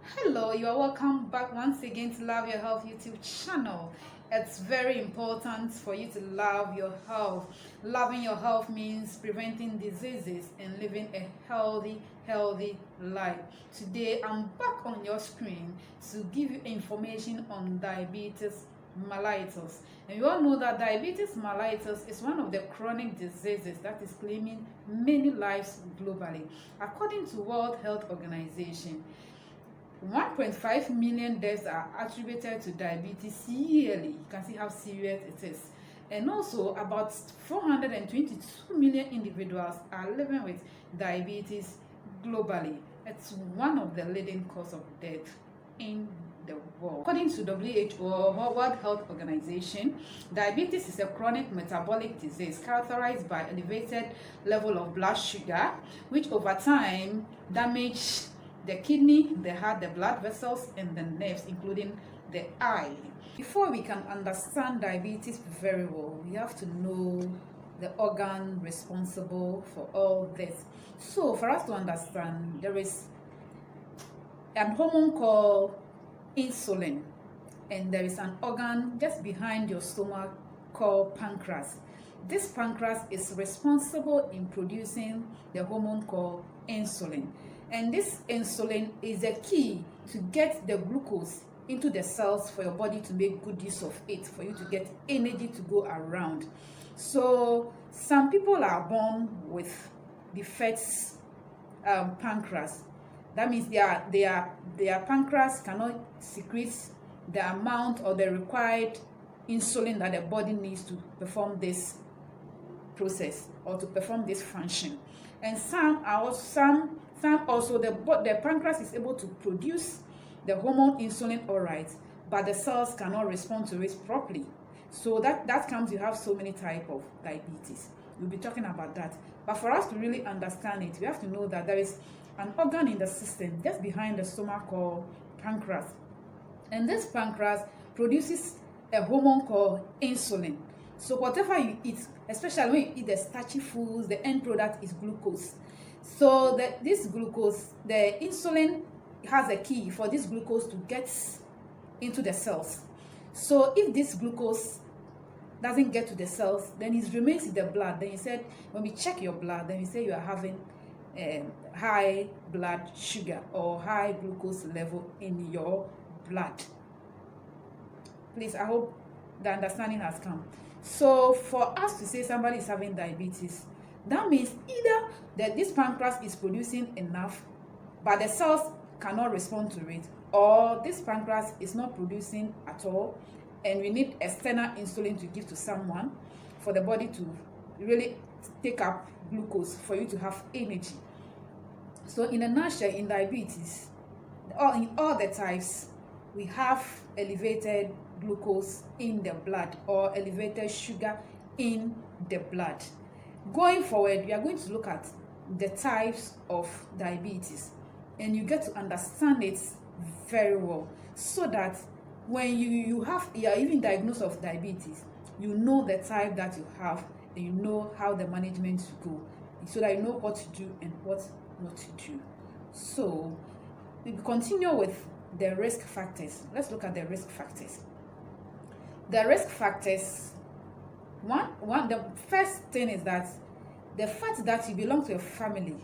Hello, you are welcome back once again to Love Your Health YouTube channel. It's very important for you to love your health. Loving your health means preventing diseases and living a healthy life. Today, I'm back on your screen to give you information on diabetes mellitus. And you all know that diabetes mellitus is one of the chronic diseases that is claiming many lives globally. According to World Health Organization, 1.5 million deaths are attributed to diabetes yearly. You can see how serious it is. And also, about 422 million individuals are living with diabetes globally. It's one of the leading causes of death in the world. According to WHO, World Health Organization, diabetes is a chronic metabolic disease characterized by elevated level of blood sugar, which over time damage the kidney, the heart, the blood vessels, and the nerves, including the eye. Before we can understand diabetes very well, we have to know the organ responsible for all this. So for us to understand, there is an hormone called insulin, and there is an organ just behind your stomach called pancreas. This pancreas is responsible in producing the hormone called insulin. And this insulin is the key to get the glucose into the cells for your body to make good use of it, for you to get energy to go around. So some people are born with defects pancreas. That means their pancreas cannot secrete the amount or the required insulin that the body needs to perform this process or to perform this function. And some also the pancreas is able to produce the hormone insulin all right, but the cells cannot respond to it properly. So that comes, you have so many types of diabetes. We'll be talking about that. But for us to really understand it, we have to know that there is an organ in the system just behind the stomach called pancreas. And this pancreas produces a hormone called insulin. So whatever you eat, especially when you eat the starchy foods, the end product is glucose. So this glucose, the insulin has a key for this glucose to get into the cells. So if this glucose doesn't get to the cells, then it remains in the blood. Then you said, when we check your blood, then we say you are having high blood sugar or high glucose level in your blood. Please, I hope the understanding has come. So for us to say somebody is having diabetes, that means either that this pancreas is producing enough, but the cells cannot respond to it, or this pancreas is not producing at all, and we need external insulin to give to someone for the body to really take up glucose for you to have energy. So in a nutshell, in diabetes, in all the types, we have elevated glucose in the blood or elevated sugar in the blood. Going forward, we are going to look at the types of diabetes, and you get to understand it very well, so that when you are even diagnosed of diabetes, you know the type that you have, and you know how the management should go, so that you know what to do and what not to do. So we continue with the risk factors. Let's look at the risk factors. The risk factors, the first thing is that the fact that you belong to a family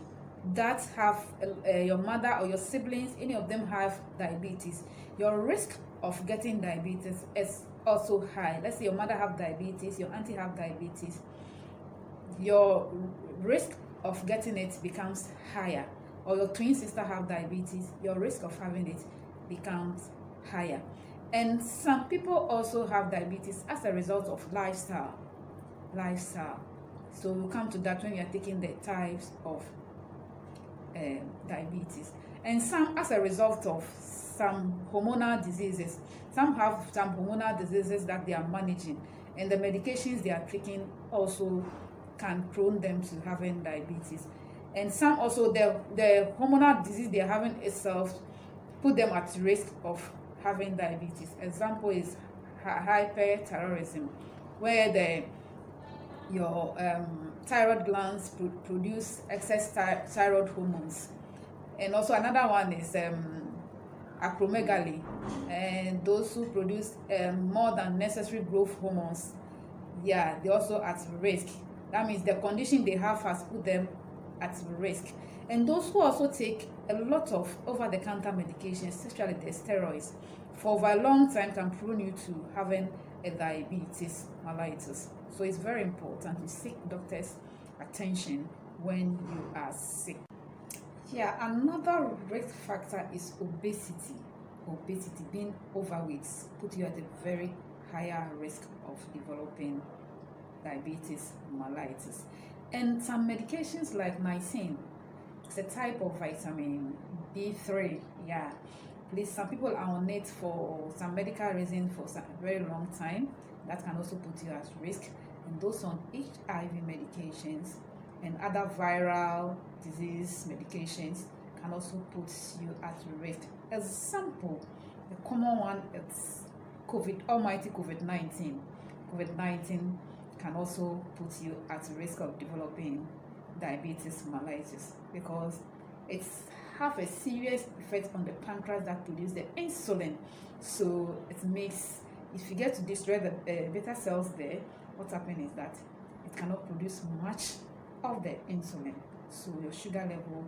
that have your mother or your siblings, any of them have diabetes, your risk of getting diabetes is also high. Let's say your mother have diabetes, your auntie have diabetes, your risk of getting it becomes higher. Or your twin sister have diabetes, your risk of having it becomes higher. And some people also have diabetes as a result of lifestyle. So we'll come to that when we are taking the types of diabetes. And some as a result of some hormonal diseases. Some have some hormonal diseases that they are managing, and the medications they are taking also can prone them to having diabetes. And some also, the hormonal disease they are having itself put them at risk of having diabetes. Example is hyperthyroidism, where your thyroid glands produce excess thyroid hormones. And also another one is acromegaly, and those who produce more than necessary growth hormones, yeah, they're also at risk. That means the condition they have has put them at risk. And those who also take a lot of over-the-counter medications, especially the steroids, for over a long time can prone you to having a diabetes mellitus. So it's very important you seek doctor's attention when you are sick. Yeah, another risk factor is obesity. Obesity, being overweight, put you at a very higher risk of developing diabetes mellitus. And some medications like niacin, it's a type of vitamin B3. Yeah, please, some people are on it for some medical reason for some very long time. That can also put you at risk. And those on HIV medications and other viral disease medications can also put you at risk. Example, the common one is COVID-19. COVID-19 can also put you at risk of developing diabetes mellitus because it's have a serious effect on the pancreas that produces the insulin. So it makes, if you get to destroy the beta cells there, what happens is that it cannot produce much of the insulin. So your sugar level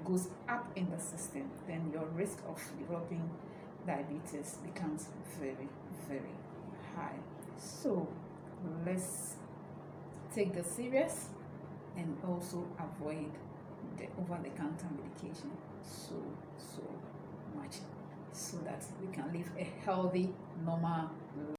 goes up in the system. Then your risk of developing diabetes becomes very, very high. So let's take this serious and also avoid the over-the-counter medication so much, so that we can live a healthy, normal life.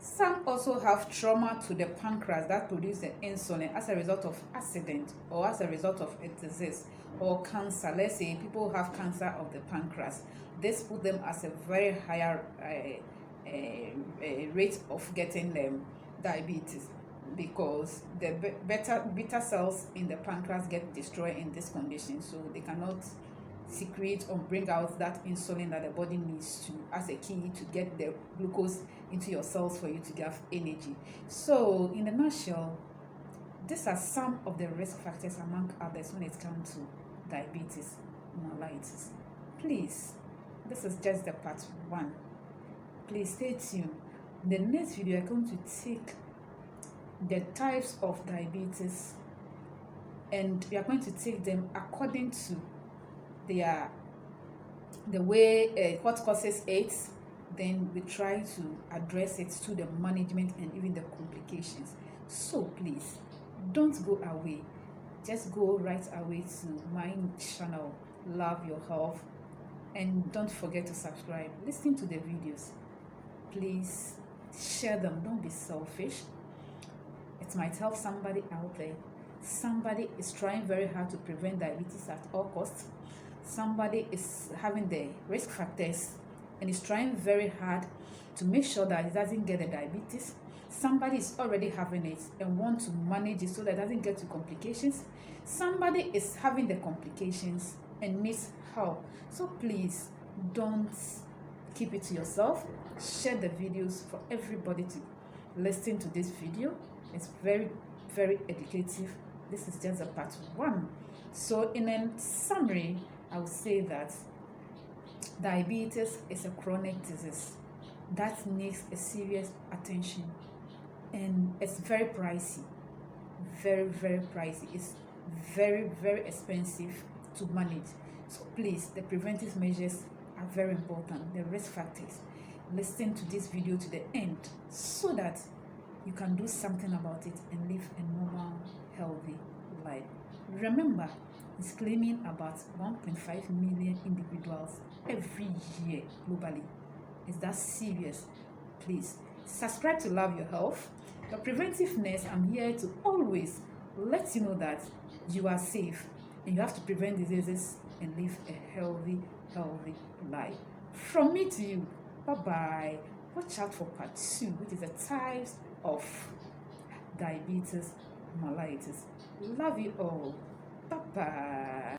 Some also have trauma to the pancreas that produce the insulin as a result of accident or as a result of a disease or cancer. Let's say people have cancer of the pancreas. This put them as a very higher rate of getting diabetes, because the beta cells in the pancreas get destroyed in this condition, so they cannot secrete or bring out that insulin that the body needs to as a key to get the glucose into your cells for you to get energy. So in a nutshell, these are some of the risk factors among others when it comes to diabetes mellitus. Please, this is just the part 1. Please stay tuned. In the next video, I'm going to take the types of diabetes, and we are going to take them according to the way what causes it. Then we try to address it to the management and even the complications. So please don't go away, just go right away to my channel, Love Your Health, and don't forget to subscribe, listen to the videos, please share them, don't be selfish. It might help somebody out there. Somebody is trying very hard to prevent diabetes at all costs. Somebody is having the risk factors and is trying very hard to make sure that it doesn't get the diabetes. Somebody is already having it and wants to manage it so that it doesn't get to complications. Somebody is having the complications and needs help. So please don't keep it to yourself. Share the videos for everybody to listen to this video. It's very, very educative. This is just a part 1. So in a summary, I would say that diabetes is a chronic disease that needs a serious attention, and it's very pricey, very, very pricey. It's very, very expensive to manage. So please, the preventive measures are very important, the risk factors. Listen to this video to the end so that you can do something about it and live a normal, healthy life. Remember, it's claiming about 1.5 million individuals every year globally. Is that serious? Please subscribe to Love Your Health. Your preventive nurse, I'm here to always let you know that you are safe and you have to prevent diseases and live a healthy life. From me to you, bye-bye. Watch out for part 2, which is the types of diabetes mellitus. Love you all. Bye-bye.